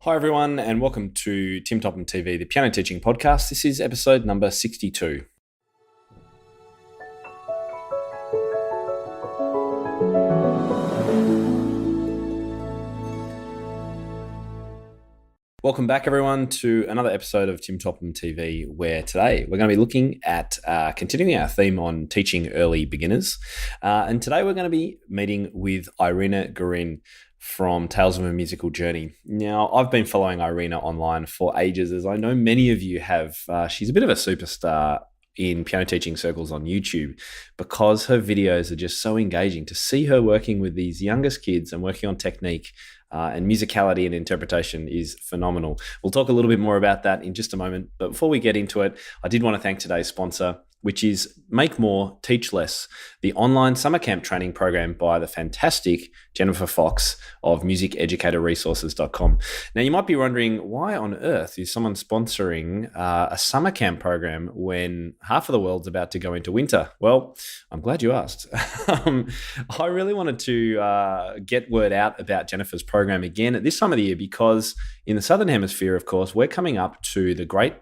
Hi, everyone, and welcome to Tim Topham TV, the piano teaching podcast. This is episode number 62. Welcome back, everyone, to another episode of Tim Topham TV, where today we're going to be looking at continuing our theme on teaching early beginners. And today we're going to be meeting with Irina Gorin from Tales of a Musical Journey. Now, I've been following Irina online for ages, as I know many of you have. She's a bit of a superstar in piano teaching circles on YouTube because her videos are just so engaging. To see her working with these youngest kids and working on technique and musicality and interpretation is phenomenal. We'll talk a little bit more about that in just a moment. But before we get into it, I did want to thank today's sponsor, which is Make More, Teach Less, the online summer camp training program by the fantastic Jennifer Fox of musiceducatorresources.com. Now, you might be wondering, why on earth is someone sponsoring a summer camp program when half of the world's about to go into winter? Well, I'm glad you asked. I really wanted to get word out about Jennifer's program again at this time of the year because in the Southern Hemisphere, of course, we're coming up to a great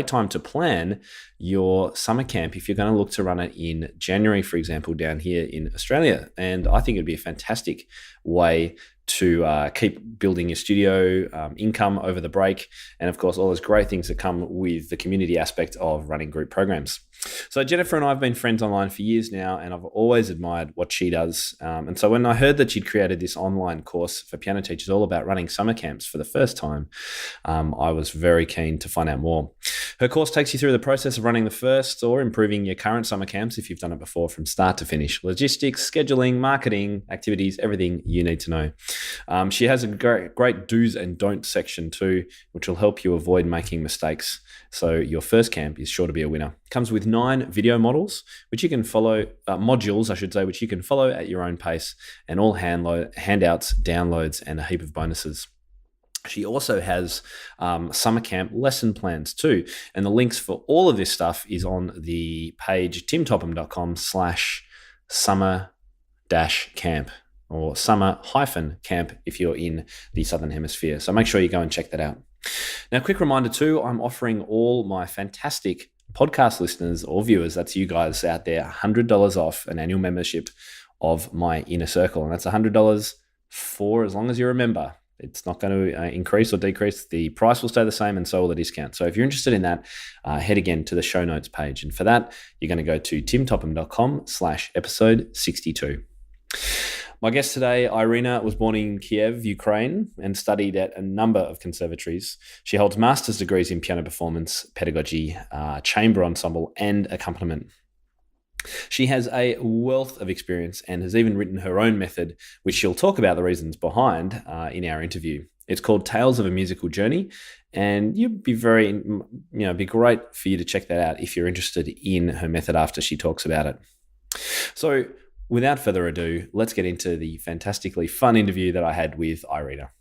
time to plan your summer camp if you're going to look to run it in January, for example, down here in Australia. And I think it'd be a fantastic way to keep building your studio income over the break. And of course, all those great things that come with the community aspect of running group programs. So Jennifer and I have been friends online for years now, and I've always admired what she does. And so when I heard that she'd created this online course for piano teachers all about running summer camps for the first time, I was very keen to find out more. Her course takes you through the process of running the first or improving your current summer camps if you've done it before, from start to finish. Logistics, scheduling, marketing, activities, everything you need to know. She has a great do's and don'ts section too, which will help you avoid making mistakes. So your first camp is sure to be a winner. It comes with 9 video models, which you can follow, modules, I should say, which you can follow at your own pace, and all handouts, downloads, and a heap of bonuses. She also has summer camp lesson plans too. And the links for all of this stuff is on the page timtopham.com/summer-camp. or summer-camp if you're in the Southern Hemisphere. So make sure you go and check that out. Now, quick reminder too, I'm offering all my fantastic podcast listeners or viewers, that's you guys out there, $100 off an annual membership of my InnerCircle. And that's $100 for as long as you're a member. It's not going to increase or decrease. The price will stay the same, and so will the discount. So if you're interested in that, head again to the show notes page. And for that, you're going to go to timtopham.com/episode 62. My guest today, Irina, was born in Kiev, Ukraine, and studied at a number of conservatories. She holds master's degrees in piano performance, pedagogy, chamber ensemble, and accompaniment. She has a wealth of experience and has even written her own method, which she'll talk about the reasons behind in our interview. It's called Tales of a Musical Journey, and you'd be be great for you to check that out if you're interested in her method after she talks about it. So, without further ado, let's get into the fantastically fun interview that I had with Irina.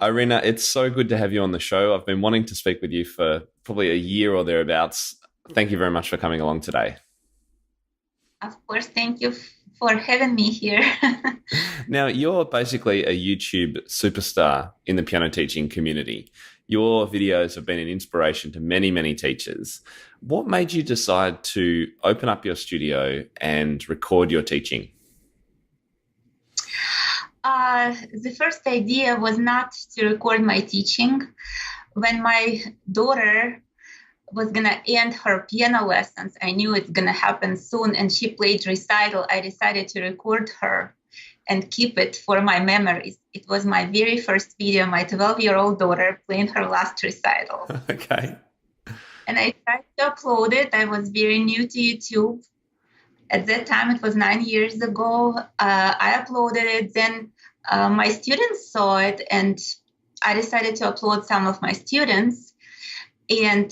Irina, it's so good to have you on the show. I've been wanting to speak with you for probably a year or thereabouts. Thank you very much for coming along today. Of course, thank you for having me here. Now, you're basically a YouTube superstar in the piano teaching community. Your videos have been an inspiration to many, many teachers. What made you decide to open up your studio and record your teaching? The first idea was not to record my teaching. When my daughter was going to end her piano lessons, I knew it's going to happen soon, and she played recital. I decided to record her and keep it for my memories. It was my very first video, my 12-year-old daughter playing her last recital. Okay. And I tried to upload it. I was very new to YouTube. At that time, it was 9 years ago. I uploaded it. Then my students saw it, and I decided to upload some of my students. And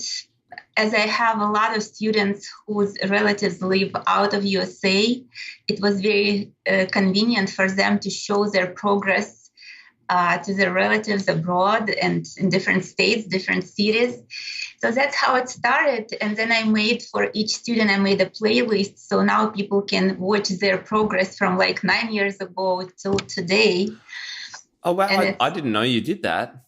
as I have a lot of students whose relatives live out of USA, it was very convenient for them to show their progress to their relatives abroad and in different states, different cities. So that's how it started. And then I made for each student, I made a playlist. So now people can watch their progress from like 9 years ago till today. Oh, wow. And I didn't know you did that.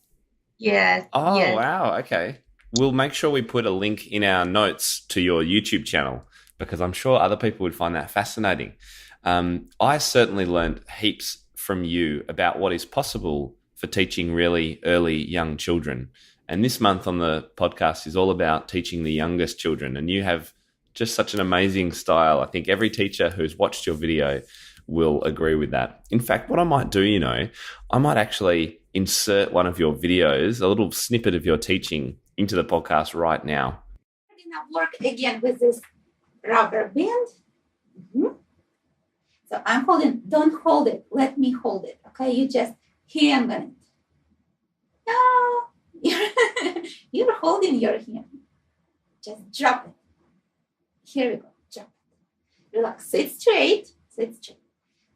yes, Oh, yes. wow. Okay. We'll make sure we put a link in our notes to your YouTube channel because I'm sure other people would find that fascinating. I certainly learned heaps from you about what is possible for teaching really early young children. And this month on the podcast is all about teaching the youngest children. And you have just such an amazing style. I think every teacher who's watched your video will agree with that. In fact, what I might do, I might actually insert one of your videos, a little snippet of your teaching into the podcast right now. We're gonna work again with this rubber band. Mhm. So I'm holding, don't hold it, let me hold it. Okay, you just hang on it. No, you're holding your hand. Just drop it. Here we go, drop it. Relax, sit straight, sit straight.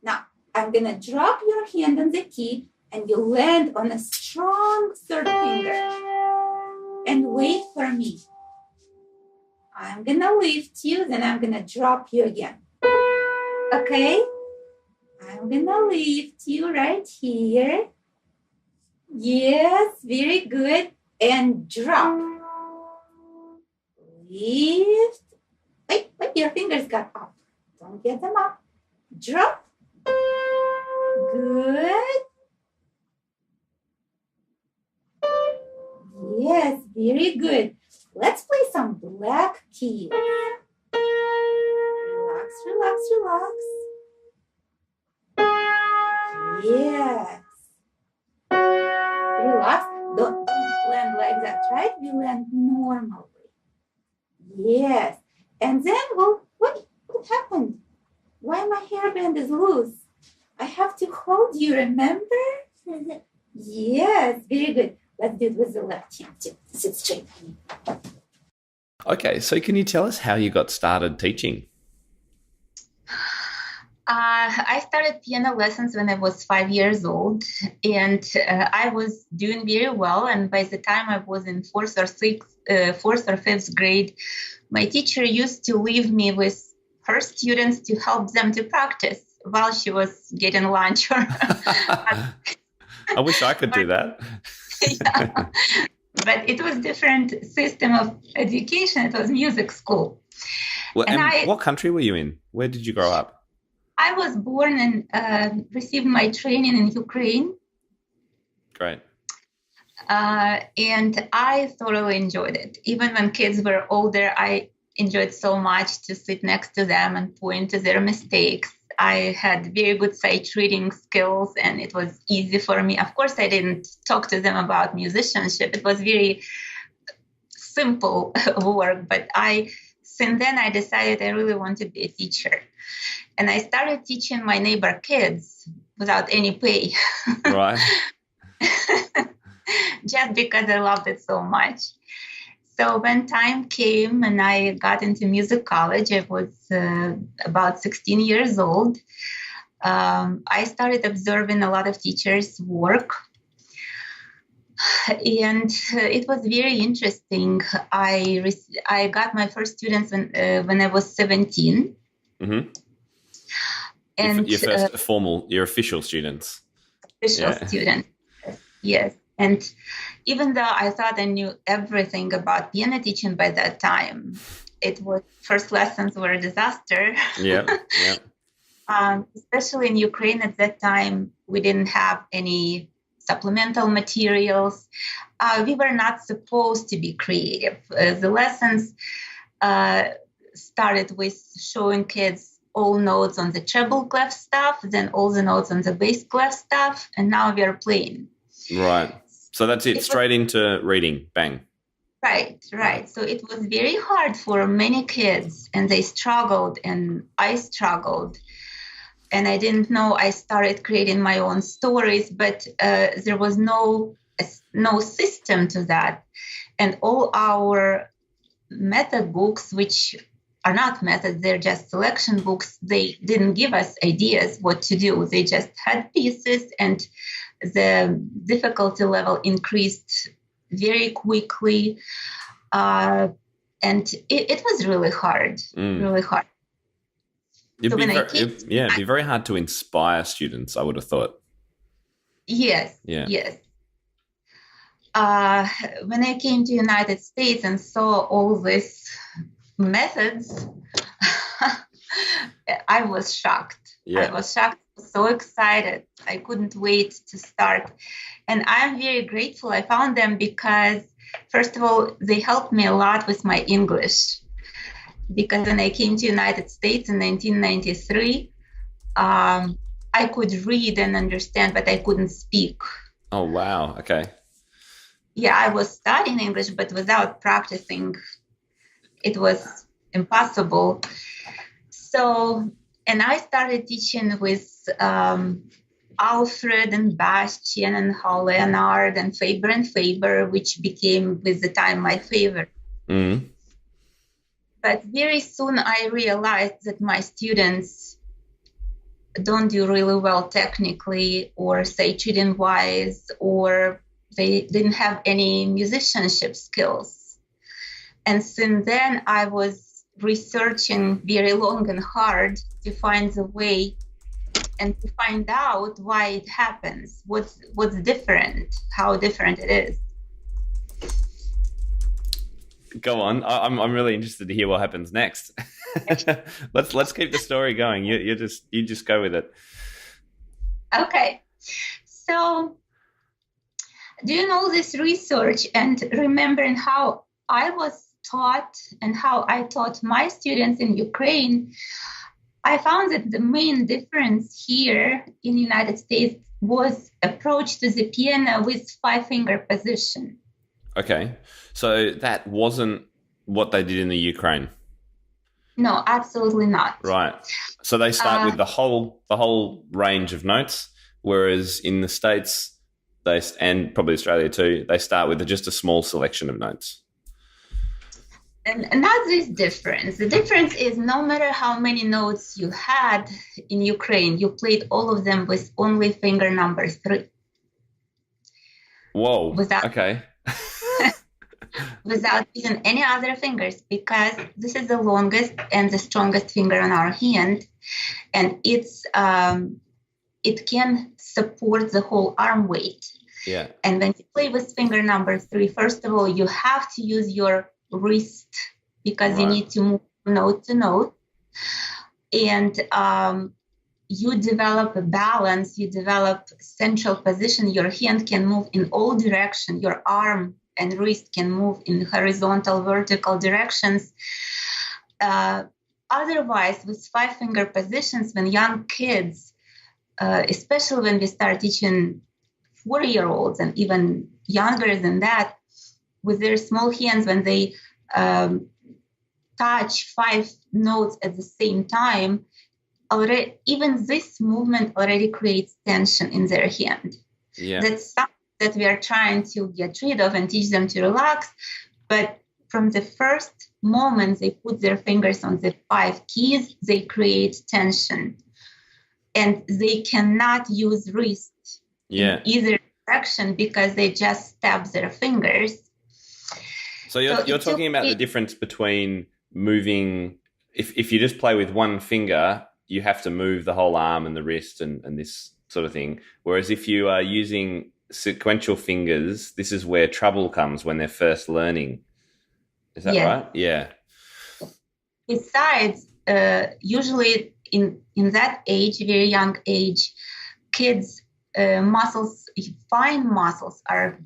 Now, I'm gonna drop your hand on the key and you land on a strong third finger. And wait for me. I'm gonna lift you, then I'm gonna drop you again. Okay? I'm gonna lift you right here. Yes, very good. And drop. Lift. Wait, your fingers got up. Don't get them up. Drop. Good. Yes, very good. Let's play some black keys. Relax, relax, relax. Yes. Relax. Don't land like that, right? We land normally. Yes. And then, well, what happened? Why my hairband is loose? I have to hold you, remember? Yes, very good. Let's do it with the left hand too. Sit straight. Okay, so can you tell us how you got started teaching? I started piano lessons when I was 5 years old, and I was doing very well. And by the time I was in fourth or fifth grade, my teacher used to leave me with her students to help them to practice while she was getting lunch. I wish I could do that. Yeah. But it was different system of education. It was music school. Well, and what country were you in? Where did you grow up? I was born and received my training in Ukraine. Great. And I thoroughly enjoyed it. Even when kids were older, I enjoyed so much to sit next to them and point to their mistakes. I had very good sight reading skills, and it was easy for me. Of course, I didn't talk to them about musicianship. It was very simple work, but since then I decided I really want to be a teacher. And I started teaching my neighbor kids without any pay. Right. Just because I loved it so much. So when time came and I got into music college, I was about 16 years old. I started observing a lot of teachers' work. And it was very interesting. I got my first students when I was 17. Mm-hmm. And your first your official students. Official students, yes. And even though I thought I knew everything about piano teaching by that time, first lessons were a disaster. Yeah. Especially in Ukraine at that time, we didn't have any supplemental materials. We were not supposed to be creative. The lessons started with showing kids all notes on the treble clef stuff, then all the notes on the bass clef stuff, and now we are playing. Right. So that's it, straight into reading, bang. Right. So it was very hard for many kids, and they struggled, and I struggled. And I didn't know. I started creating my own stories, but there was no system to that. And all our method books, which are not methods, they're just selection books, they didn't give us ideas what to do. They just had pieces, and the difficulty level increased very quickly. And it was really hard, really hard. It'd be very hard to inspire students, I would have thought. Yes, Yeah. yes. When I came to United States and saw all these methods, I was shocked. Yeah. I was shocked, so excited. I couldn't wait to start. And I'm very grateful I found them because, first of all, they helped me a lot with my English. Because when I came to United States in 1993, I could read and understand, but I couldn't speak. Oh, wow. Okay. Yeah, I was studying English, but without practicing, it was impossible. So, and I started teaching with Alfred and Bastian and Hall Leonard and Faber and Faber, which became with the time my favorite. Mm-hmm. But very soon I realized that my students don't do really well technically, or say tuning-wise, or they didn't have any musicianship skills. And since then, I was researching very long and hard to find the way and to find out why it happens, what's different, how different it is. Go on. I'm really interested to hear what happens next. Let's keep the story going. You just go with it. Okay. So, doing all this research and remembering how I was taught and how I taught my students in Ukraine, I found that the main difference here in the United States was approach to the piano with 5-finger position. Okay. So that wasn't what they did in the Ukraine. No, absolutely not. Right. So they start with the whole range of notes, whereas in the States, and probably Australia too, they start with just a small selection of notes. And not this difference. The difference is no matter how many notes you had in Ukraine, you played all of them with only finger number 3. Whoa. Okay. Without using any other fingers, because this is the longest and the strongest finger on our hand, and it can support the whole arm weight. Yeah. And when you play with finger number 3, first of all, you have to use your wrist because you need to move note to note, and you develop a balance, you develop central position. Your hand can move in all directions. Your arm and wrist can move in horizontal, vertical directions. Otherwise, with 5-finger positions, when young kids, especially when we start teaching 4-year-olds and even younger than that, with their small hands, when they touch 5 notes at the same time, already even this movement already creates tension in their hand. Yeah. That's something that we are trying to get rid of and teach them to relax. But from the first moment they put their fingers on the 5 keys, they create tension. And they cannot use wrist in either direction because they just stab their fingers. So you're talking about the difference between moving, if you just play with one finger, you have to move the whole arm and the wrist and this sort of thing. Whereas if you are using sequential fingers, this is where trouble comes when they're first learning. Is that right? Yeah. Besides, usually in that age, very young age, kids' fine muscles are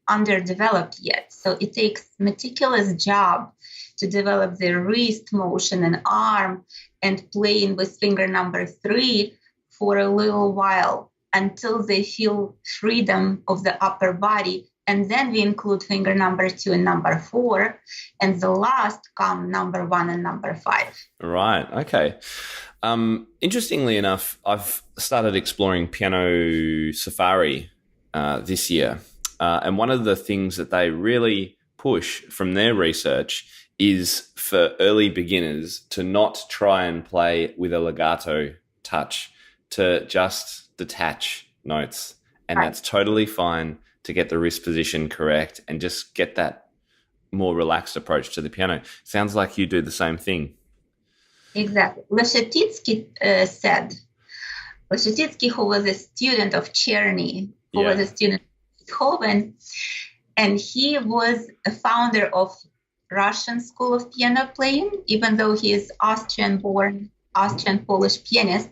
underdeveloped yet. So it takes meticulous job to develop their wrist motion and arm and playing with finger number 3 for a little while until they feel freedom of the upper body. And then we include finger number 2 and number 4. And the last come number 1 and number 5. Right. Okay. Interestingly enough, I've started exploring piano safari this year. And one of the things that they really push from their research is for early beginners to not try and play with a legato touch, to just detach notes. And that's totally fine to get the wrist position correct and just get that more relaxed approach to the piano. Sounds like you do the same thing. Exactly. Leshetitsky said, Leshetitsky, who was a student of Czerny, who was a student at Beethoven, and he was a founder of Russian School of Piano Playing, even though he is Austrian-born, Austrian-Polish pianist.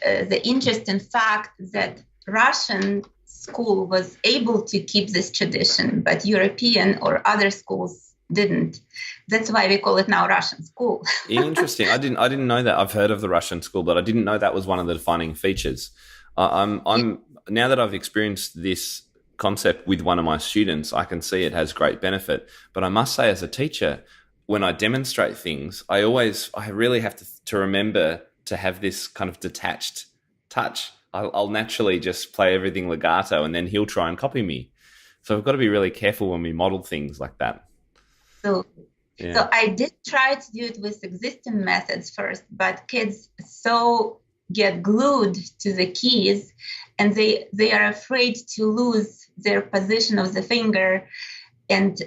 The interesting fact that Russian school was able to keep this tradition, but European or other schools didn't. That's why we call it now Russian school. Interesting. I didn't know that. I've heard of the Russian school, but I didn't know that was one of the defining features. I'm now that I've experienced this concept with one of my students, I can see it has great benefit. But I must say, as a teacher, when I demonstrate things, I really have to remember to have this kind of detached touch. I'll naturally just play everything legato, and then he'll try and copy me. So we've got to be really careful when we model things like that. So I did try to do it with existing methods first, but kids get glued to the keys, and they are afraid to lose their position of the finger, and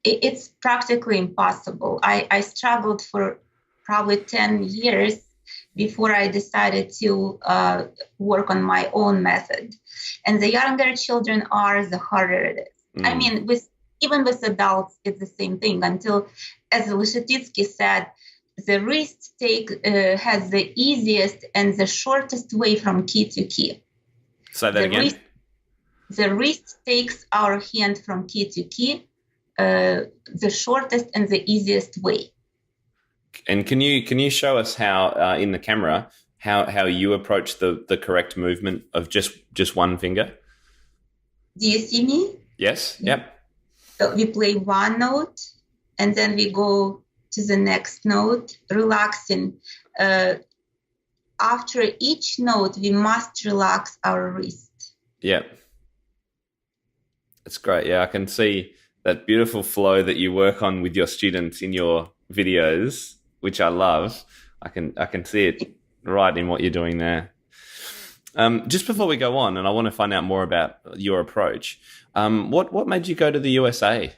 it's practically impossible. I struggled for probably 10 years before I decided to work on my own method. And the younger children are, the harder it is. I mean, even with adults, it's the same thing, until, as Lishatitsky said, the wrist has the easiest and the shortest way from key to key. Say that again. The wrist takes our hand from key to key, the shortest and the easiest way. And can you show us how in the camera how you approach the correct movement of just one finger? Do you see me? Yes. Yep. So we play one note, and then we go to the next note, relaxing. After each note, we must relax our wrist. Yep. That's great. Yeah, I can see that beautiful flow that you work on with your students in your videos, which I love. I can see it right in what you're doing there. Just before we go on, and I want to find out more about your approach, what made you go to the USA?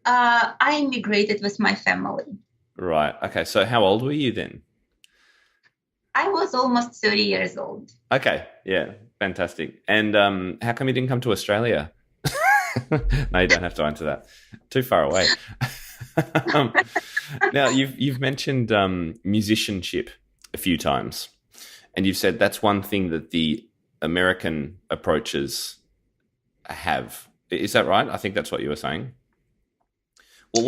I immigrated with my family. Right. Okay. So how old were you then? I was almost 30 years old. Okay. Yeah. Fantastic. And how come you didn't come to Australia? No, you don't have to answer that. Too far away. Now, you've mentioned musicianship a few times, and you've said that's one thing that the American approaches have. Is that right? I think that's what you were saying. Well,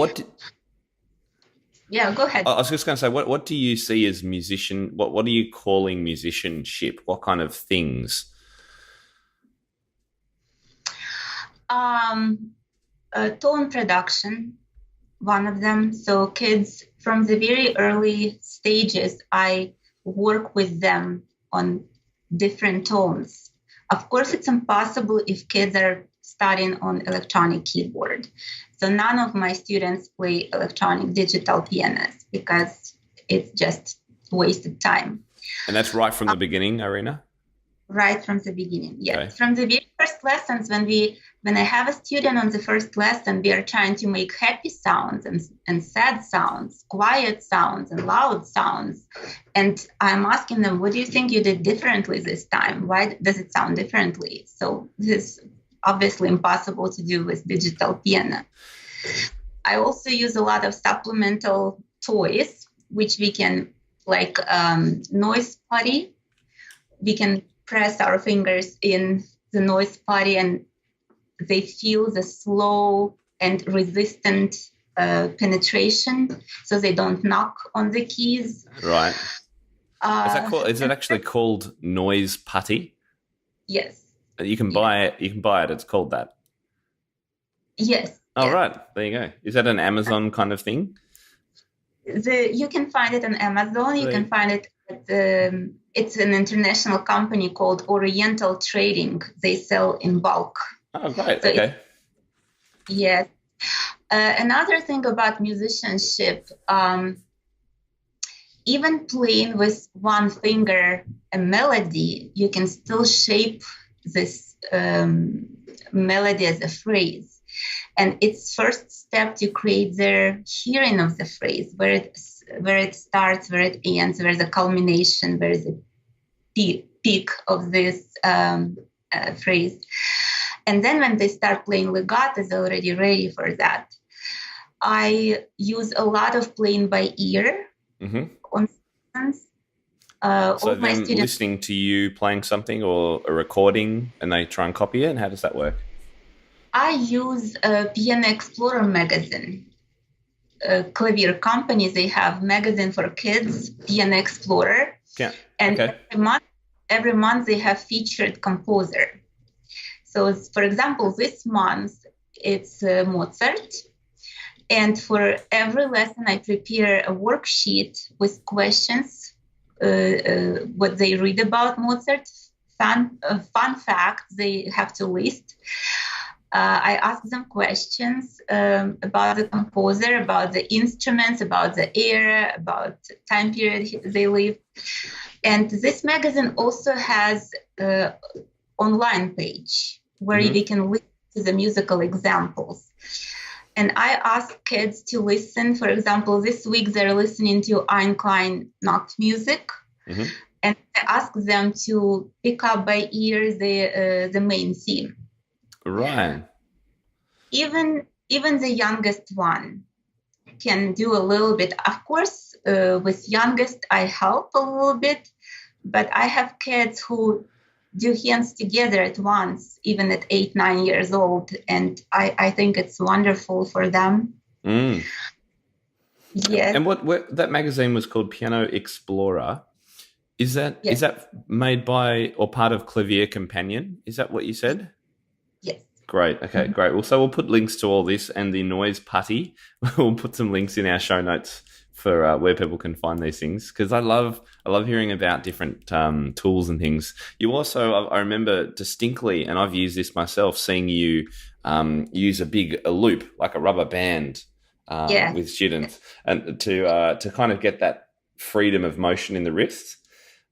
Yeah, go ahead. I was just going to say, what do you see as musician? What are you calling musicianship? What kind of things? Tone production, one of them. So kids from the very early stages, I work with them on different tones. Of course, it's impossible if kids are studying on electronic keyboard. So none of my students play electronic digital pianos because it's just wasted time. And that's right from the beginning, Irina? Right from the beginning, yes. Okay. From the very first lessons, when I have a student on the first lesson, we are trying to make happy sounds and sad sounds, quiet sounds and loud sounds. And I'm asking them, what do you think you did differently this time? Why does it sound differently? So this is obviously impossible to do with digital piano. I also use a lot of supplemental toys, which we can, like noise potty. We can press our fingers in the noise potty and they feel the slow and resistant penetration, so they don't knock on the keys. Right. Is it actually called noise putty? Yes. You can buy it. You can buy it. It's called that. Yes. Oh, yes. Right. There you go. Is that an Amazon kind of thing? You can find it on Amazon. You can find it at it's an international company called Oriental Trading. They sell in bulk. Oh, great. So okay. Yes. Another thing about musicianship, even playing with one finger a melody, you can still shape this melody as a phrase. And it's first step to create their hearing of the phrase, where it starts, where it ends, where the culmination, where the peak of this phrase. And then when they start playing legato, they're already ready for that. I use a lot of playing by ear on students. So them listening to you playing something or a recording and they try and copy it, and how does that work? I use a Piano Explorer magazine. Clavier company, they have magazine for kids, Piano Explorer. Yeah. And every month they have featured composer. So, for example, this month it's Mozart. And for every lesson, I prepare a worksheet with questions, what they read about Mozart, fun facts they have to list. I ask them questions about the composer, about the instruments, about the era, about the time period they live. And this magazine also has an online page where we can listen to the musical examples. And I ask kids to listen. For example, this week they're listening to Ein Klein Nacht music. And I ask them to pick up by ear the main theme. Right. Even the youngest one can do a little bit. Of course, with youngest, I help a little bit. But I have kids who do hands together at once, even at 8, 9 years old. And I think it's wonderful for them. Mm. Yes. And what that magazine was called Piano Explorer. Is that is that made by or part of Clavier Companion? Is that what you said? Yes. Great. Okay, great. Well, so we'll put links to all this and the noise putty. We'll put some links in our show notes for where people can find these things, because I love hearing about different tools and things. You also, I remember distinctly, and I've used this myself, seeing you use a loop, like a rubber band, with students, and to kind of get that freedom of motion in the wrist.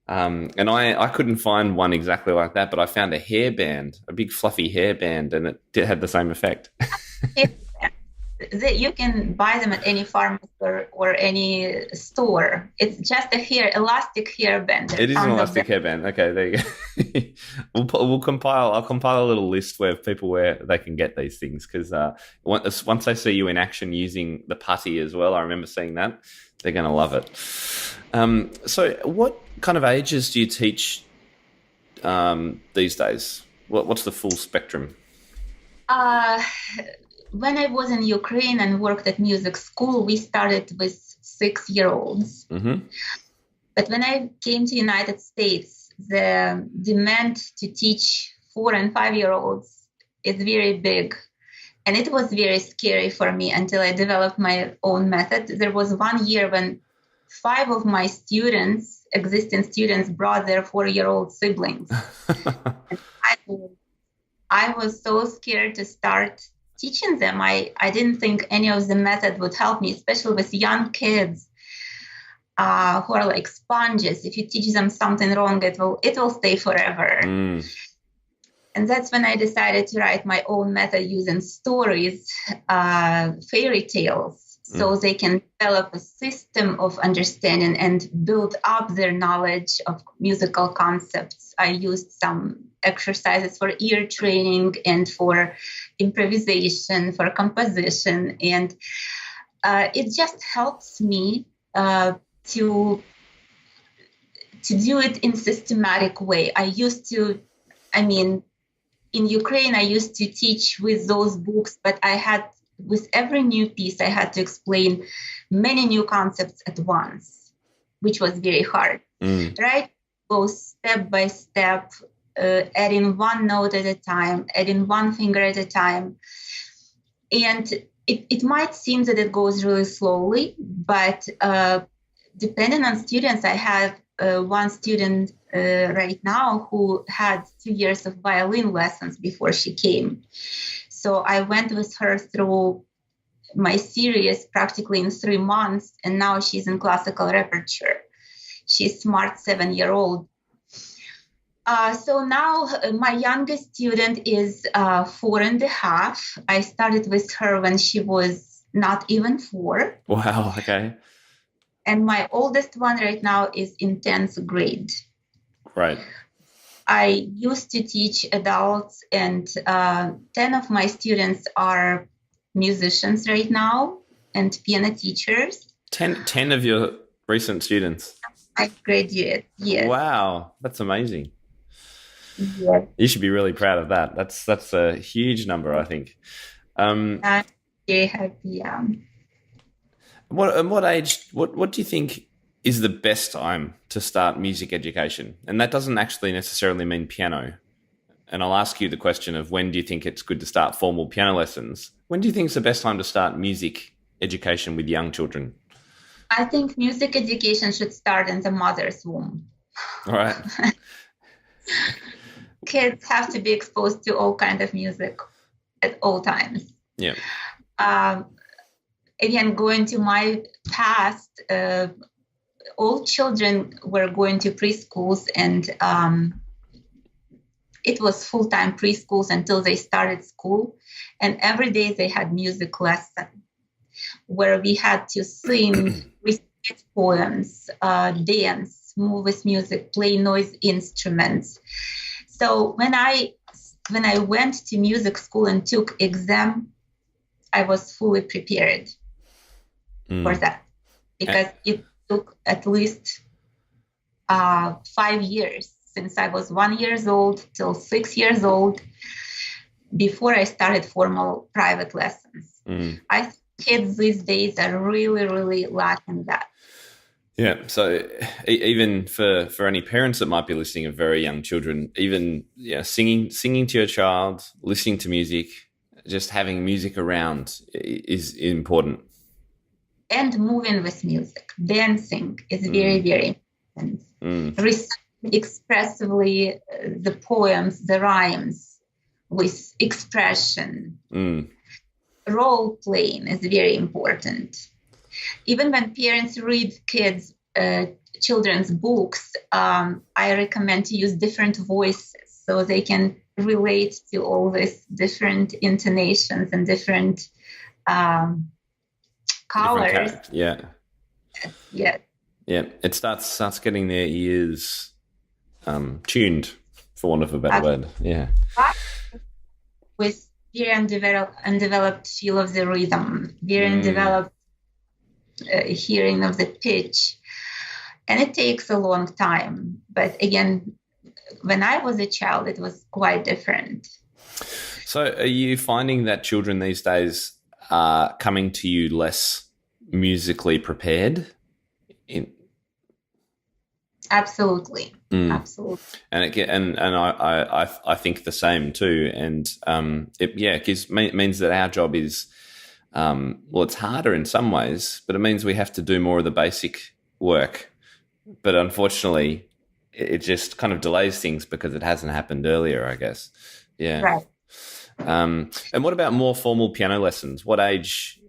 And I couldn't find one exactly like that, but I found a hairband, a big fluffy hairband, and it had the same effect. You can buy them at any pharmacy or any store. It's just elastic hairband. It is an elastic hairband. Okay, there you go. I'll compile a little list where they can get these things, because once they see you in action using the putty as well, I remember seeing that, they're going to love it. So what kind of ages do you teach these days? What's the full spectrum? When I was in Ukraine and worked at music school, we started with 6-year-olds. But when I came to United States, the demand to teach 4 and 5-year-olds is very big. And it was very scary for me until I developed my own method. There was one year when 5 of my existing students, brought their 4-year-old siblings. And I was so scared to start teaching them. I didn't think any of the method would help me, especially with young kids who are like sponges. If you teach them something wrong, it will stay forever. And that's when I decided to write my own method using stories, fairy tales, so they can develop a system of understanding and build up their knowledge of musical concepts. I used some exercises for ear training and for improvisation, for composition. And it just helps me to do it in systematic way. In Ukraine, I used to teach with those books, but with every new piece, I had to explain many new concepts at once, which was very hard, right? Go step by step, adding one note at a time, adding one finger at a time. And it might seem that it goes really slowly, but depending on students, I have one student right now who had 2 years of violin lessons before she came. So I went with her through my series practically in 3 months, and now she's in classical repertoire. She's smart 7-year-old. So now my youngest student is 4.5. I started with her when she was not even 4. Wow, okay. And my oldest one right now is in 10th grade. Right. I used to teach adults, and 10 of my students are musicians right now and piano teachers. 10 of your recent students? I graduate, yes. Wow, that's amazing. Yes. You should be really proud of that. That's a huge number, I think. I'm very happy. What age? What do you think is the best time to start music education? And that doesn't actually necessarily mean piano. And I'll ask you the question of when do you think it's good to start formal piano lessons? When do you think is the best time to start music education with young children? I think music education should start in the mother's womb. All right. Kids have to be exposed to all kinds of music at all times. Yeah. Again, going to my past, all children were going to preschools, and it was full-time preschools until they started school. And every day they had music lesson where we had to sing, recite poems, dance, move with music, play noise instruments. So when I went to music school and took exam, I was fully prepared for that, because it took at least 5 years since I was 1 year old till 6 years old before I started formal private lessons. I think kids these days are really, really lacking that. Yeah. So even for any parents that might be listening of very young children, even singing to your child, listening to music, just having music around is important. And moving with music, dancing is very, very important. Reciting expressively the poems, the rhymes with expression. Role playing is very important. Even when parents read children's books, I recommend to use different voices so they can relate to all these different intonations and different colors. Yeah. It starts getting their ears tuned, for want of a better word. Yeah. With very undeveloped feel of the rhythm, very undeveloped hearing of the pitch. And it takes a long time. But again, when I was a child, it was quite different. So are you finding that children these days are coming to you less musically prepared? Absolutely. Absolutely. And I think the same too. And it means that our job is, it's harder in some ways, but it means we have to do more of the basic work. But unfortunately, it just kind of delays things because it hasn't happened earlier, I guess. Yeah. Right. And what about more formal piano lessons? What age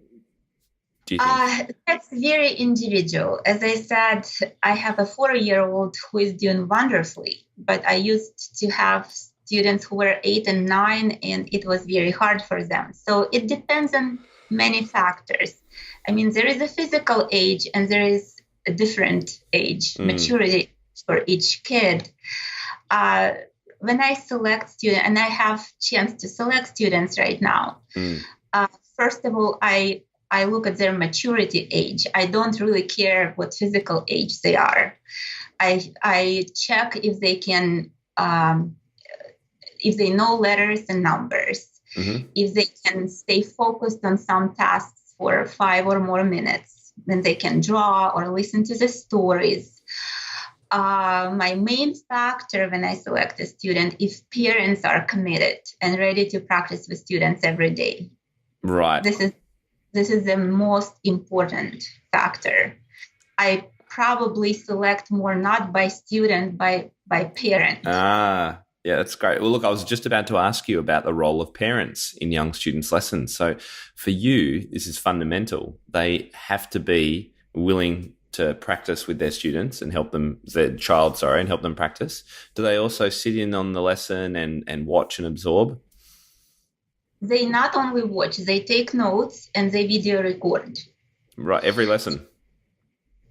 do you think? That's very individual. As I said, I have a 4-year-old who is doing wonderfully, but I used to have students who were 8 and 9, and it was very hard for them. So it depends on many factors. I mean, there is a physical age and there is a different age, maturity for each kid. When I select students, and I have chance to select students right now, first of all, I look at their maturity age. I don't really care what physical age they are. I check if they can, if they know letters and numbers, if they can stay focused on some tasks for 5 or more minutes, then they can draw or listen to the stories. My main factor when I select a student, if parents are committed and ready to practice with students every day. Right. This is the most important factor. I probably select more not by student, by parent. Yeah, that's great. Well, look, I was just about to ask you about the role of parents in young students' lessons. So for you, this is fundamental. They have to be willing to practice with their students and help them practice. Do they also sit in on the lesson and watch and absorb? They not only watch, they take notes and they video record. Right, every lesson?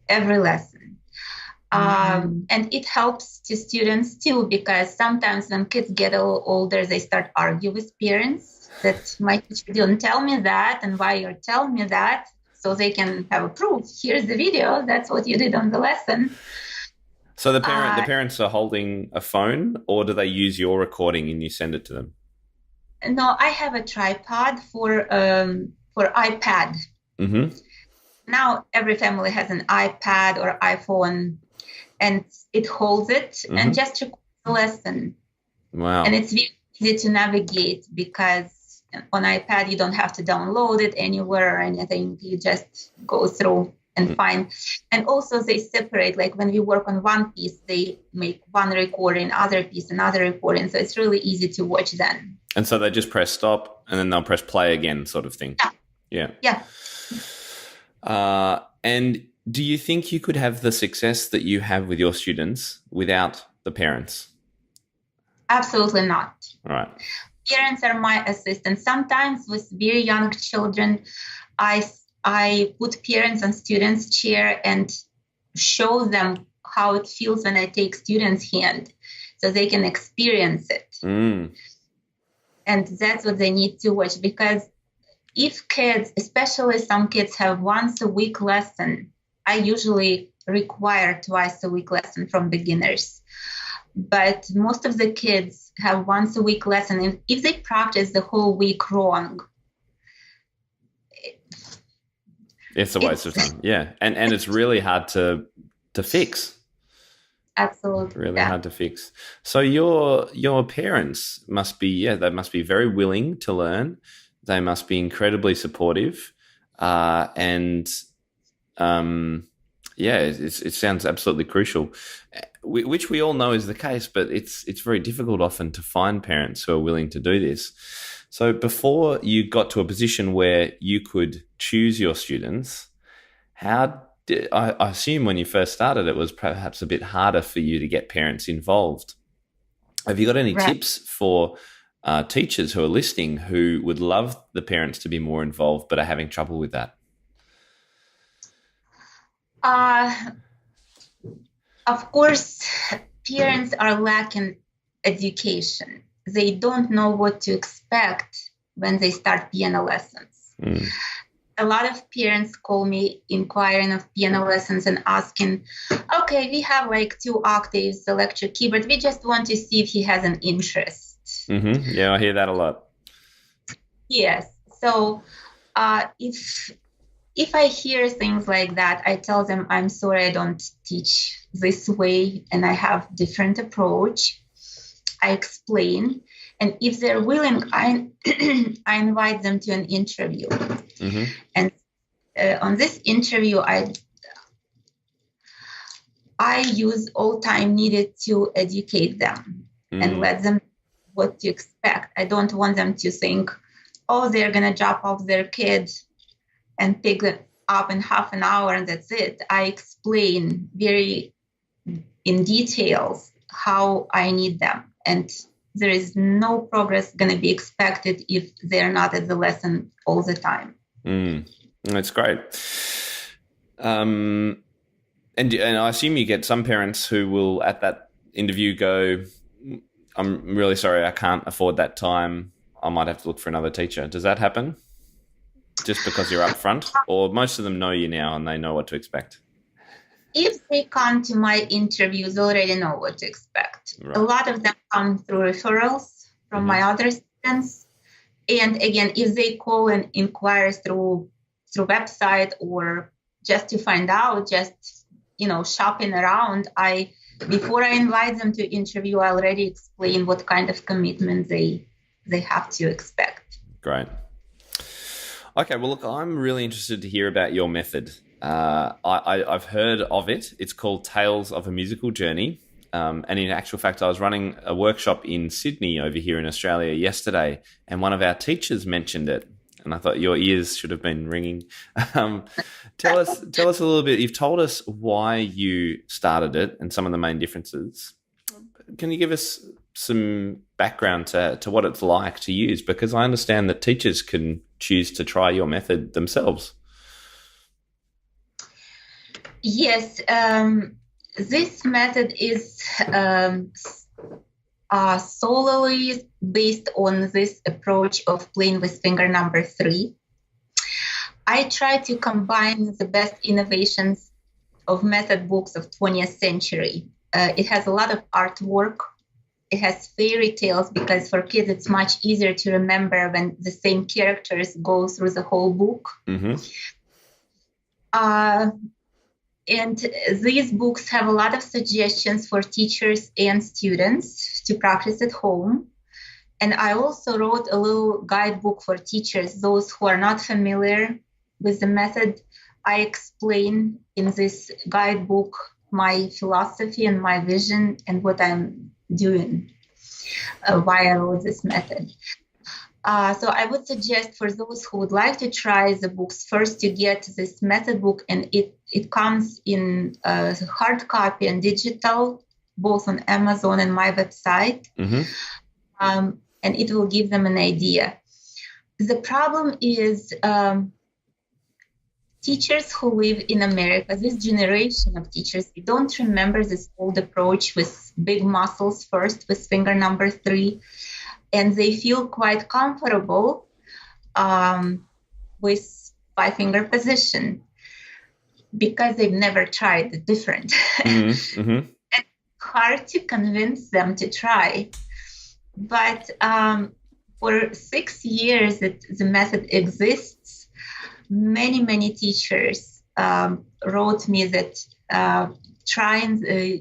Every lesson. And it helps to students too, because sometimes when kids get a little older, they start arguing with parents that my teacher didn't tell me that, and why you're telling me that, so they can have a proof. Here's the video. That's what you did on the lesson. So the parents are holding a phone, or do they use your recording and you send it to them? No, I have a tripod for iPad. Mm-hmm. Now every family has an iPad or iPhone, and it holds it and just records the lesson. Wow. And it's very easy to navigate, because on iPad you don't have to download it anywhere or anything. You just go through and find. And also they separate, like when we work on one piece, they make one recording, other piece, another recording. So it's really easy to watch then. And so they just press stop and then they'll press play again, sort of thing. Yeah. And do you think you could have the success that you have with your students without the parents? Absolutely not. All right. Parents are my assistants. Sometimes with very young children, I put parents on students' chair and show them how it feels when I take students' hand, so they can experience it. And that's what they need to watch, because if kids, especially some kids, have once a week lesson, I usually require twice a week lesson from beginners. But most of the kids have once a week lesson. And if they practice the whole week wrong, it's a waste of time. Yeah. And it's really hard to fix. Absolutely. Really hard to fix. So your parents must be, they must be very willing to learn. They must be incredibly supportive. It sounds absolutely crucial, which we all know is the case, but it's very difficult often to find parents who are willing to do this. So before you got to a position where you could choose your students, I assume when you first started, it was perhaps a bit harder for you to get parents involved. Have you got any tips for teachers who are listening who would love the parents to be more involved but are having trouble with that? Of course, parents are lacking education. They don't know what to expect when they start piano lessons. A lot of parents call me inquiring of piano lessons and asking, okay, we have like 2 octaves, electric keyboard. We just want to see if he has an interest. Yeah, I hear that a lot. Yes. So if I hear things like that, I tell them, I'm sorry, I don't teach this way and I have different approach. I explain. And if they're willing, I invite them to an interview. And on this interview, I use all time needed to educate them and let them know what to expect. I don't want them to think, oh, they're going to drop off their kid and pick it up in half an hour and that's it. I explain very in details how I need them. And there is no progress going to be expected if they're not at the lesson all the time. That's great. And I assume you get some parents who will at that interview go, I'm really sorry, I can't afford that time. I might have to look for another teacher. Does that happen? Just because you're up front? Or most of them know you now and they know what to expect? If they come to my interviews, they already know what to expect. Right. A lot of them come through referrals from my other students. And again, if they call and inquire through website or just to find out, just, shopping around, before I invite them to interview, I already explain what kind of commitment they have to expect. Great. Okay, well, look, I'm really interested to hear about your method. I've heard of it. It's called Tales of a Musical Journey. And in actual fact, I was running a workshop in Sydney over here in Australia yesterday, and one of our teachers mentioned it. And I thought your ears should have been ringing. Tell us a little bit. You've told us why you started it and some of the main differences. Can you give us some background to what it's like to use? Because I understand that teachers can choose to try your method themselves. Yes. This method is solely based on this approach of playing with finger number 3. I try to combine the best innovations of method books of 20th century. It has a lot of artwork. It has fairy tales because for kids it's much easier to remember when the same characters go through the whole book. Mm-hmm. And these books have a lot of suggestions for teachers and students to practice at home. And I also wrote a little guidebook for teachers, those who are not familiar with the method. I explain in this guidebook my philosophy and my vision and what I'm doing, why I wrote this method. So I would suggest for those who would like to try the books first to get this method book, and it comes in hard copy and digital, both on Amazon and my website, mm-hmm. And it will give them an idea. The problem is teachers who live in America, this generation of teachers, they don't remember this old approach with big muscles first, with finger number 3. And they feel quite comfortable with 5-finger position because they've never tried the different. Mm-hmm. Mm-hmm. It's hard to convince them to try. But for 6 years that the method exists, many teachers wrote me that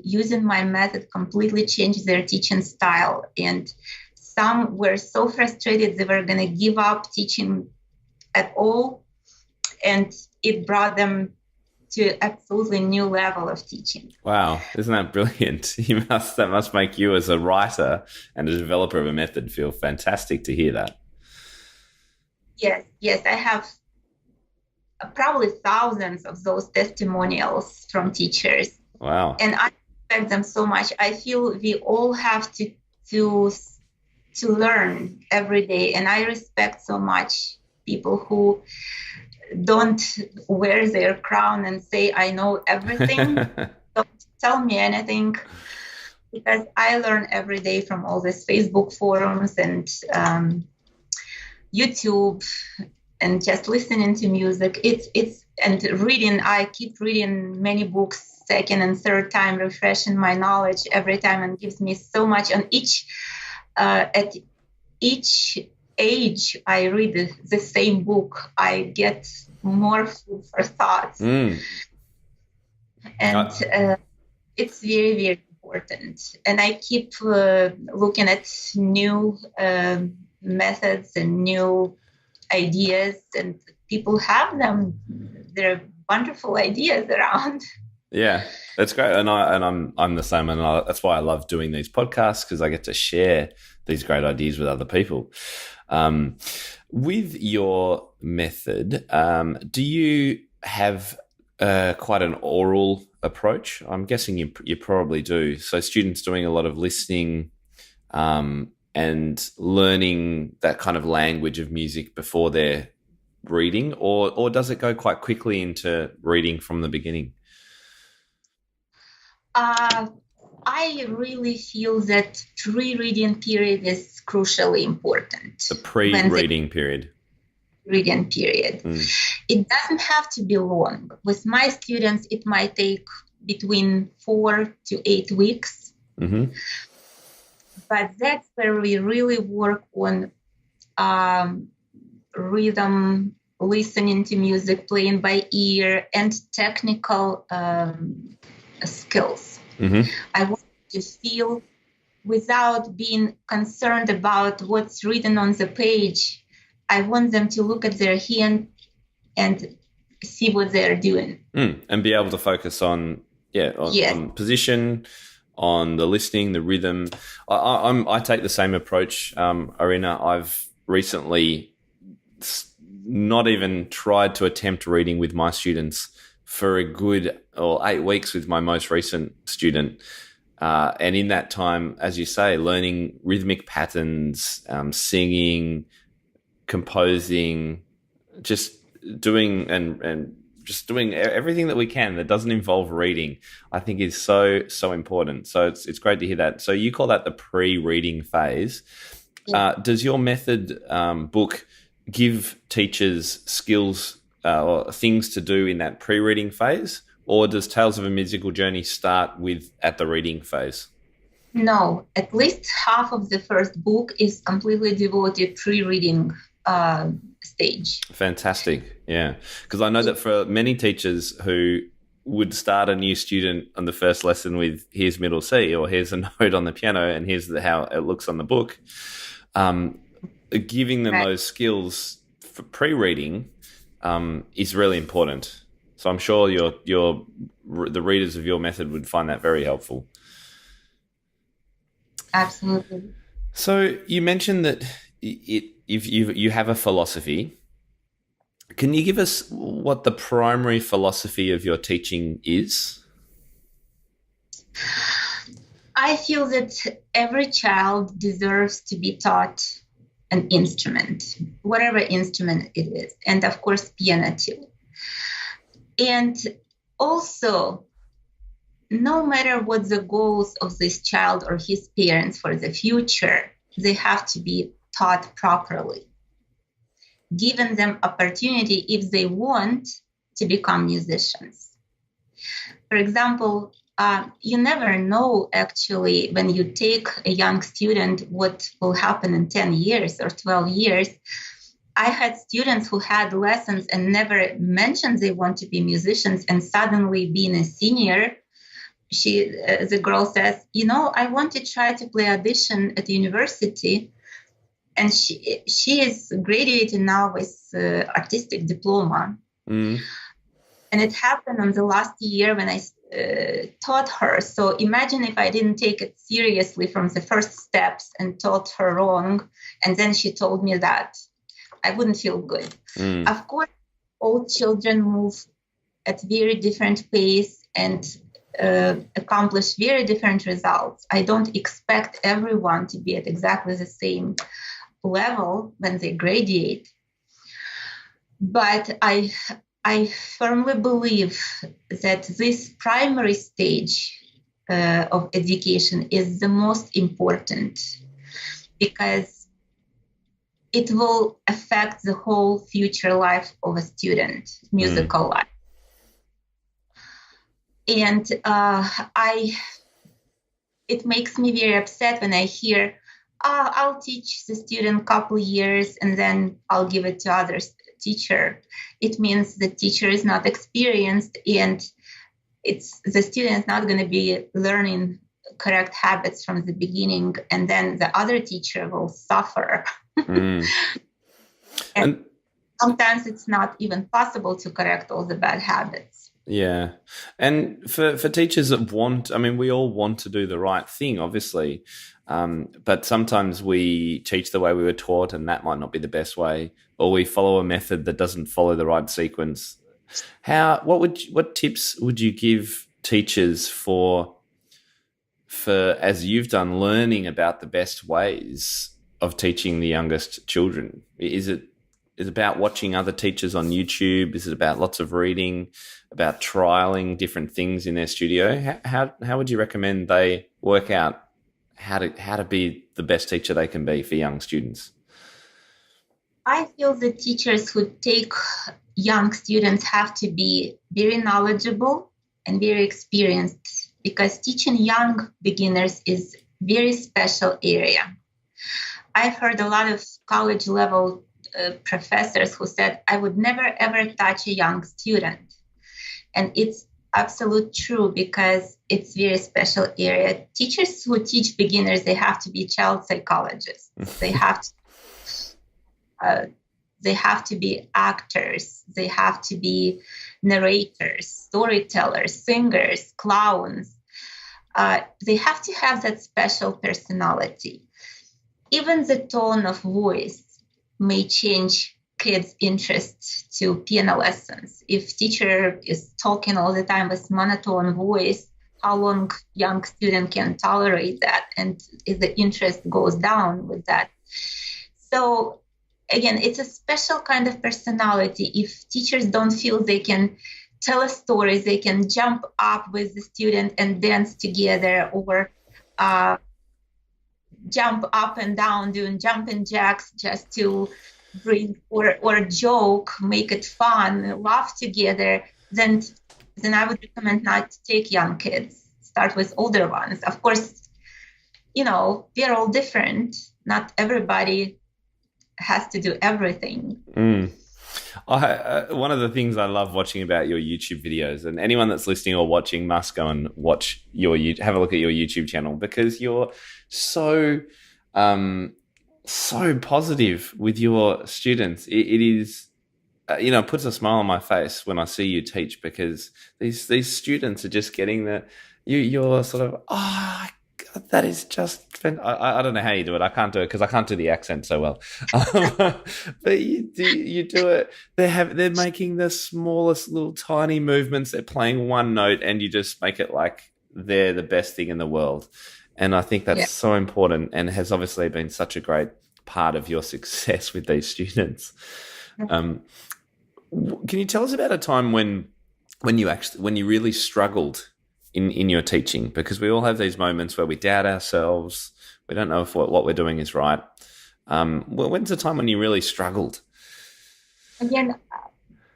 using my method completely changed their teaching style. And some were so frustrated they were going to give up teaching at all, and it brought them to absolutely new level of teaching. Wow, isn't that brilliant? That must make you as a writer and a developer of a method feel fantastic to hear that. Yes, I have probably thousands of those testimonials from teachers. Wow. And I respect them so much. I feel we all have to learn every day. And I respect so much people who don't wear their crown and say, I know everything. Don't tell me anything. Because I learn every day from all these Facebook forums and YouTube and just listening to music. And reading. I keep reading many books second and third time, refreshing my knowledge every time, and gives me so much on at each age I read the same book, I get more food for thought. And it's very, very important. And I keep looking at new methods and new ideas, and people have them. There are wonderful ideas around. Yeah, that's great, and I'm the same, and that's why I love doing these podcasts, because I get to share these great ideas with other people. With your method, do you have quite an oral approach? I'm guessing you probably do. So students doing a lot of listening and learning that kind of language of music before they're reading, or does it go quite quickly into reading from the beginning? I really feel that pre-reading period is crucially important. The pre-reading period. Reading period. It doesn't have to be long. With my students, it might take between 4 to 8 weeks. Mm-hmm. But that's where we really work on rhythm, listening to music, playing by ear, and technical skills. Mm-hmm. I want to feel without being concerned about what's written on the page. I want them to look at their hand and see what they're doing. And be able to focus on position, on the listening, the rhythm. I take the same approach, Irina. I've recently not even tried to attempt reading with my students for a good 8 weeks with my most recent student. And in that time, as you say, learning rhythmic patterns, singing, composing, just doing and just doing everything that we can that doesn't involve reading, I think is so important. So it's great to hear that. So you call that the pre-reading phase. Yeah. Does your method book give teachers skills or things to do in that pre-reading phase, or does Tales of a Musical Journey start at the reading phase? No, at least half of the first book is completely devoted pre-reading stage. Fantastic. Yeah. Because I know that for many teachers who would start a new student on the first lesson with here's middle C, or here's a note on the piano and here's how it looks on the book, giving them those skills for pre-reading is really important. So I'm sure the readers of your method would find that very helpful. Absolutely. So you mentioned that if you have a philosophy. Can you give us what the primary philosophy of your teaching is? I feel that every child deserves to be taught an instrument, whatever instrument it is, and of course, piano too. And also, no matter what the goals of this child or his parents for the future, they have to be taught properly, giving them opportunity if they want to become musicians. For example, you never know actually when you take a young student what will happen in 10 years or 12 years. I had students who had lessons and never mentioned they want to be musicians, and suddenly being a senior, the girl says, I want to try to play audition at the university. And she is graduating now with artistic diploma. Mm. And it happened on the last year when I taught her. So imagine if I didn't take it seriously from the first steps and taught her wrong, and then she told me that, I wouldn't feel good. Mm. Of course, all children move at very different pace and accomplish very different results. I don't expect everyone to be at exactly the same level when they graduate. But I firmly believe that this primary stage of education is the most important, because it will affect the whole future life of a student, musical life. And it makes me very upset when I hear, I'll teach the student a couple years and then I'll give it to other teacher. It means the teacher is not experienced, and the student is not going to be learning correct habits from the beginning, and then the other teacher will suffer. Mm. and sometimes it's not even possible to correct all the bad habits. Yeah. And for teachers that we all want to do the right thing, obviously, but sometimes we teach the way we were taught and that might not be the best way, or we follow a method that doesn't follow the right sequence. What tips would you give teachers for as you've done, learning about the best ways of teaching the youngest children? Is it about watching other teachers on YouTube? Is it about lots of reading, about trialing different things in their studio? How would you recommend they work out how to be the best teacher they can be for young students? I feel the teachers who take young students have to be very knowledgeable and very experienced, because teaching young beginners is a very special area. I've heard a lot of college level professors who said, I would never ever touch a young student. And it's absolute true, because it's very special area. Teachers who teach beginners, they have to be child psychologists. They have to be actors. They have to be narrators, storytellers, singers, clowns. They have to have that special personality. Even the tone of voice may change kids' interest to piano lessons. If teacher is talking all the time with monotone voice, how long young student can tolerate that, and if the interest goes down with that. So again, it's a special kind of personality. If teachers don't feel they can tell a story. They can jump up with the student and dance together, or jump up and down doing jumping jacks just to bring, or joke, make it fun, laugh together. Then I would recommend not to take young kids. Start with older ones. Of course, they're all different. Not everybody has to do everything. One of the things I love watching about your YouTube videos, and anyone that's listening or watching must go and watch have a look at your YouTube channel, because you're so positive with your students. It is, it puts a smile on my face when I see you teach, because these students are just getting you're sort of, God, that is just, I don't know how you do it. I can't do it because I can't do the accent so well. But you do it. They're making the smallest little tiny movements. They're playing one note, and you just make it like they're the best thing in the world. And I think that's so important, and has obviously been such a great part of your success with these students. Can you tell us about a time when you really struggled in your teaching? Because we all have these moments where we doubt ourselves. We don't know if what we're doing is right. When's the time when you really struggled? Again,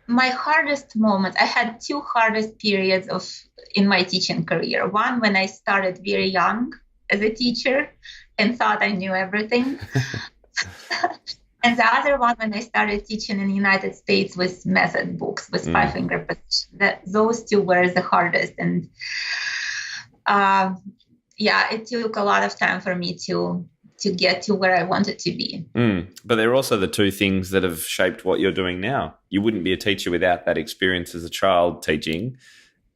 my hardest moment, I had two hardest periods in my teaching career. One, when I started very young as a teacher and thought I knew everything. And the other one, when I started teaching in the United States with method books, with five-finger position. Those two were the hardest. And it took a lot of time for me to get to where I wanted to be. But they're also the two things that have shaped what you're doing now. You wouldn't be a teacher without that experience as a child teaching,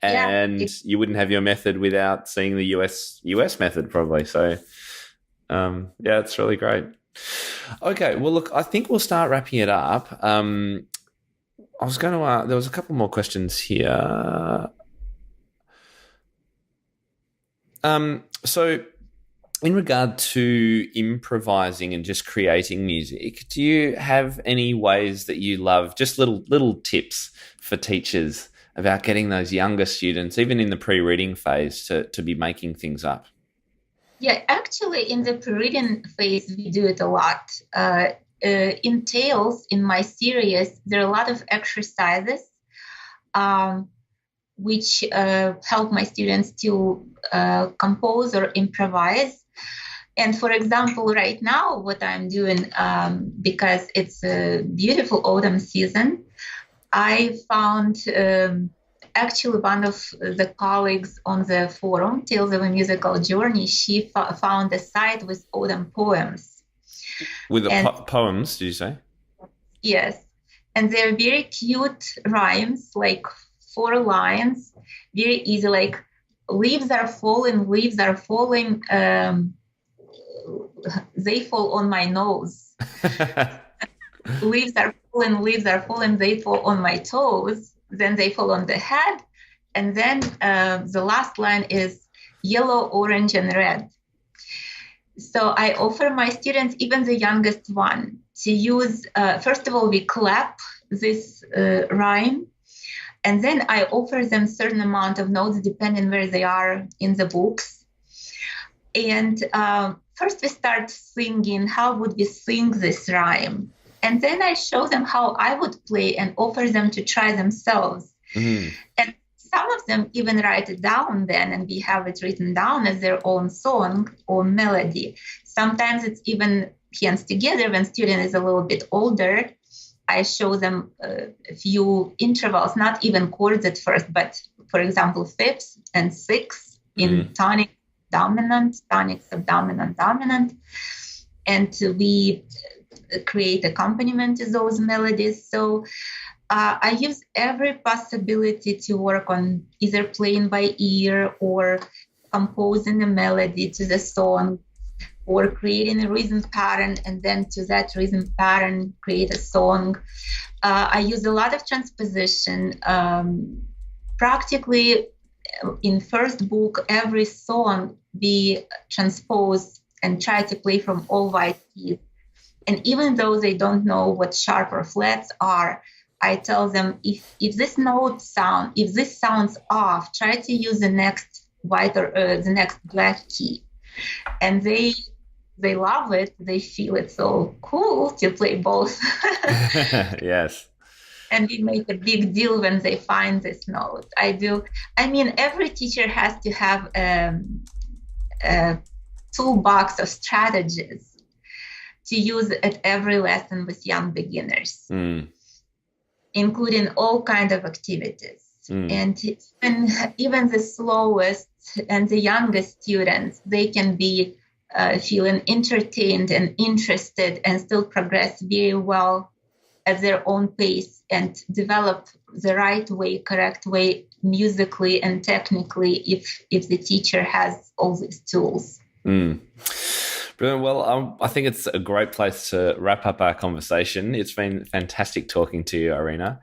and you wouldn't have your method without seeing the US method probably. So, it's really great. Okay, well, look, I think we'll start wrapping it up. I was going to there was a couple more questions here. So in regard to improvising and just creating music, do you have any ways that you love, just little tips for teachers about getting those younger students, even in the pre-reading phase, to be making things up? Yeah, actually, in the pre-reading phase, we do it a lot. In Tales, in my series, there are a lot of exercises which help my students to compose or improvise. And for example, right now, what I'm doing, because it's a beautiful autumn season, I found actually one of the colleagues on the forum, Tales of a Musical Journey, she found a site with autumn poems. With poems, did you say? Yes. And they're very cute rhymes, like 4 lines, very easy, like leaves are falling, they fall on my nose. Leaves are falling, they fall on my toes. Then they fall on the head. And then the last line is yellow, orange, and red. So I offer my students, even the youngest one, to use, first of all, we clap this rhyme. And then I offer them certain amount of notes depending where they are in the books. And first we start singing, how would we sing this rhyme? And then I show them how I would play and offer them to try themselves. And some of them even write it down then, and we have it written down as their own song or melody. Sometimes it's even hands together when student is a little bit older. I show them a few intervals, not even chords at first, but for example, fifths and sixths in tonic, dominant, tonic, subdominant, dominant. And we create accompaniment to those melodies. So I use every possibility to work on either playing by ear or composing a melody to the song, or creating a rhythm pattern, and then to that rhythm pattern create a song. I use a lot of transposition. Practically in first book, every song we transpose and try to play from all white keys. And even though they don't know what sharp or flats are, I tell them if this sounds off, try to use the next white or the next black key. And they love it. They feel it so cool to play both. Yes. And we make a big deal when they find this note. Every teacher has to have a toolbox of strategies to use at every lesson with young beginners, including all kinds of activities. And even the slowest and the youngest students, they can be feeling entertained and interested and still progress very well at their own pace and develop the right way, correct way, musically and technically, if the teacher has all these tools. Brilliant. Well, I think it's a great place to wrap up our conversation. It's been fantastic talking to you, Irina.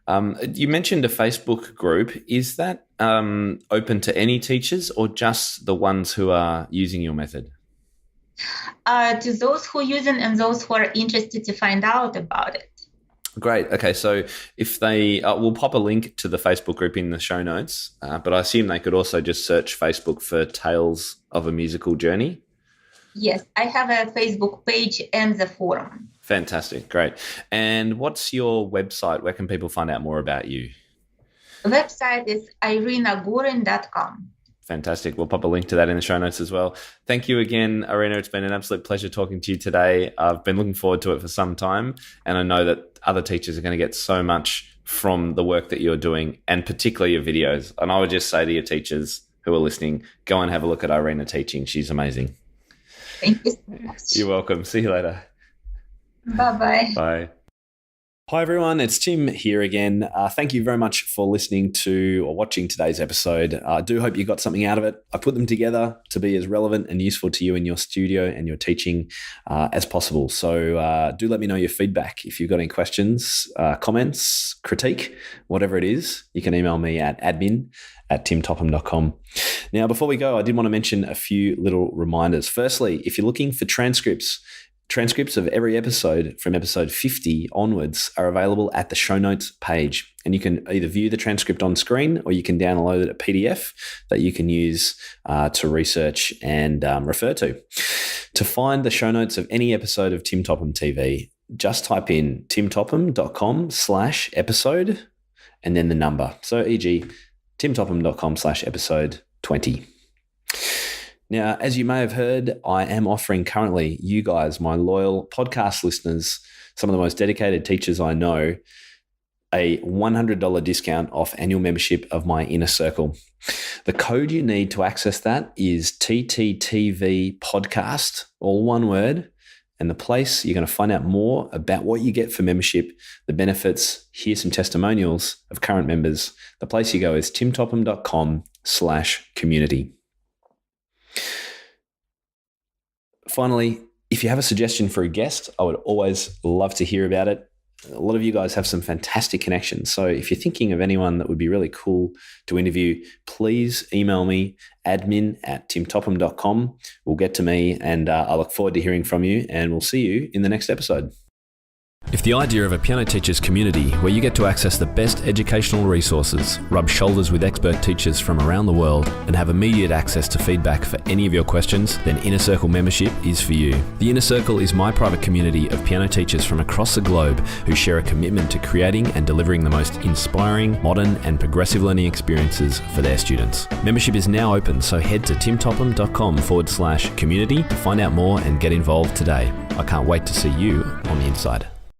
You mentioned a Facebook group. Is that open to any teachers or just the ones who are using your method? To those who are using and those who are interested to find out about it. Great. Okay, so if they, we'll pop a link to the Facebook group in the show notes, but I assume they could also just search Facebook for Tales of a Musical Journey. Yes, I have a Facebook page and the forum. Fantastic. Great. And what's your website? Where can people find out more about you? The website is irinagorin.com. Fantastic. We'll pop a link to that in the show notes as well. Thank you again, Irina. It's been an absolute pleasure talking to you today. I've been looking forward to it for some time, and I know that other teachers are going to get so much from the work that you're doing, and particularly your videos. And I would just say to your teachers who are listening, go and have a look at Irina teaching. She's amazing. Thank you so much. You're welcome. See you later. Bye-bye. Bye. Hi, everyone. It's Tim here again. Thank you very much for listening to or watching today's episode. I do hope you got something out of it. I put them together to be as relevant and useful to you in your studio and your teaching as possible. So do let me know your feedback. If you've got any questions, comments, critique, whatever it is, you can email me at admin@timtopham.com. Now, before we go, I did want to mention a few little reminders. Firstly, if you're looking for transcripts of every episode from episode 50 onwards are available at the show notes page. And you can either view the transcript on screen or you can download a PDF that you can use to research and refer to. To find the show notes of any episode of Tim Topham TV, just type in timtopham.com/episode and then the number. So e.g. timtopham.com/episode 20. Now, as you may have heard, I am offering currently you guys, my loyal podcast listeners, some of the most dedicated teachers I know, a $100 discount off annual membership of my InnerCircle. The code you need to access that is TTTV podcast, all one word, and the place you're going to find out more about what you get for membership, the benefits, hear some testimonials of current members. The place you go is timtopham.com/community. Finally, if you have a suggestion for a guest, I would always love to hear about it. A lot of you guys have some fantastic connections. So if you're thinking of anyone that would be really cool to interview, please email me, admin@timtopham.com. We'll get to me, and I look forward to hearing from you, and we'll see you in the next episode. If the idea of a piano teachers community where you get to access the best educational resources, rub shoulders with expert teachers from around the world, and have immediate access to feedback for any of your questions, then InnerCircle membership is for you. The InnerCircle is my private community of piano teachers from across the globe who share a commitment to creating and delivering the most inspiring, modern and progressive learning experiences for their students. Membership is now open, so head to timtopham.com/community to find out more and get involved today. I can't wait to see you on the inside.